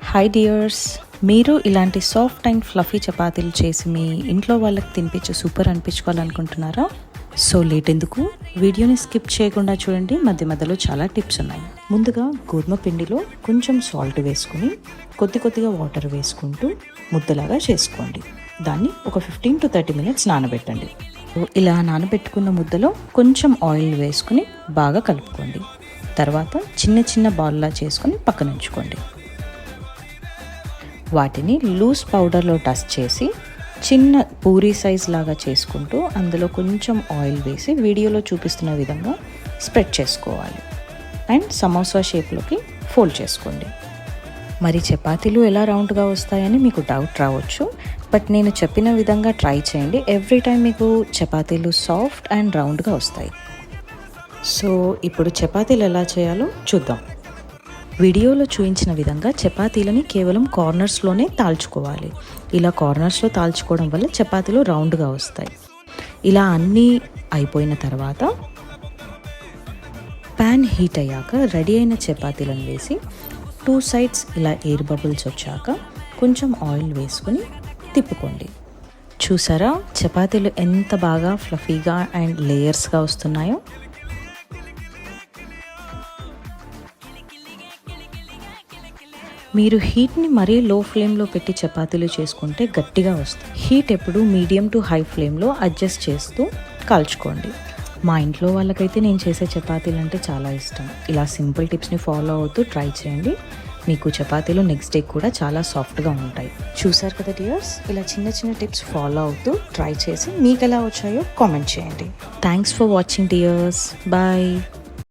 Hi dears, మీరు ఇలాంటి soft and fluffy చపాతీలు చేసి మీ ఇంట్లో వాళ్ళకి తినిపించి సూపర్ అనిపించుకోవాలనుకుంటున్నారా? సో లేట్ ఎందుకు, వీడియోని స్కిప్ చేయకుండా చూడండి. మధ్య మధ్యలో చాలా టిప్స్ ఉన్నాయి. ముందుగా గోధుమ పిండిలో కొంచెం సాల్ట్ వేసుకుని కొద్దిగా వాటర్ వేసుకుంటూ ముద్దలాగా చేసుకోండి. దాన్ని ఒక 15 to 30 minutes నానబెట్టండి. ఇలా నానబెట్టుకున్న ముద్దలో కొంచెం ఆయిల్ వేసుకుని బాగా కలుపుకోండి. తర్వాత చిన్న బాల్లా చేసుకుని పక్కన ఉంచుకోండి. వాటిని లూజ్ పౌడర్లో డస్ట్ చేసి చిన్న పూరీ సైజ్ లాగా చేసుకుంటూ అందులో కొంచెం ఆయిల్ వేసి వీడియోలో చూపిస్తున్న విధంగా స్ప్రెడ్ చేసుకోవాలి. అండ్ సమోసా షేప్లోకి ఫోల్డ్ చేసుకోండి. మరి చపాతీలు ఎలా రౌండ్గా వస్తాయని మీకు డౌట్ రావచ్చు, బట్ నేను చెప్పిన విధంగా ట్రై చేయండి. ఎవ్రీ టైం మీకు చపాతీలు సాఫ్ట్ అండ్ రౌండ్గా వస్తాయి. సో ఇప్పుడు చపాతీలు ఎలా చేయాలో చూద్దాం. వీడియోలో చూపించిన విధంగా చపాతీలని కేవలం కార్నర్స్లోనే తాల్చుకోవాలి. ఇలా కార్నర్స్లో తాల్చుకోవడం వల్ల చపాతీలు రౌండ్గా వస్తాయి. ఇలా అన్నీ అయిపోయిన తర్వాత ప్యాన్ హీట్ అయ్యాక రెడీ అయిన చపాతీలను వేసి 2 sides ఇలా ఎయిర్ బబుల్స్ వచ్చాక కొంచెం ఆయిల్ వేసుకొని తిప్పుకోండి. చూసారా చపాతీలు ఎంత బాగా ఫ్లఫీగా అండ్ లేయర్స్గా వస్తున్నాయో. మీరు హీట్ని మరీ లో ఫ్లేమ్లో పెట్టి చపాతీలు చేసుకుంటే గట్టిగా వస్తాయి. హీట్ ఎప్పుడు మీడియం టు హై ఫ్లేమ్లో అడ్జస్ట్ చేస్తూ కాల్చుకోండి. మా ఇంట్లో వాళ్ళకైతే నేను చేసే చపాతీలు అంటే చాలా ఇష్టం. ఇలా సింపుల్ టిప్స్ని ఫాలో అవుతూ ట్రై చేయండి. మీకు చపాతీలు నెక్స్ట్ డే కూడా చాలా సాఫ్ట్గా ఉంటాయి. చూసారు కదా డియర్స్, ఇలా చిన్న టిప్స్ ఫాలో అవుతూ ట్రై చేసి మీకు ఎలా వచ్చాయో కామెంట్ చేయండి. Thanks for watching dears. Bye.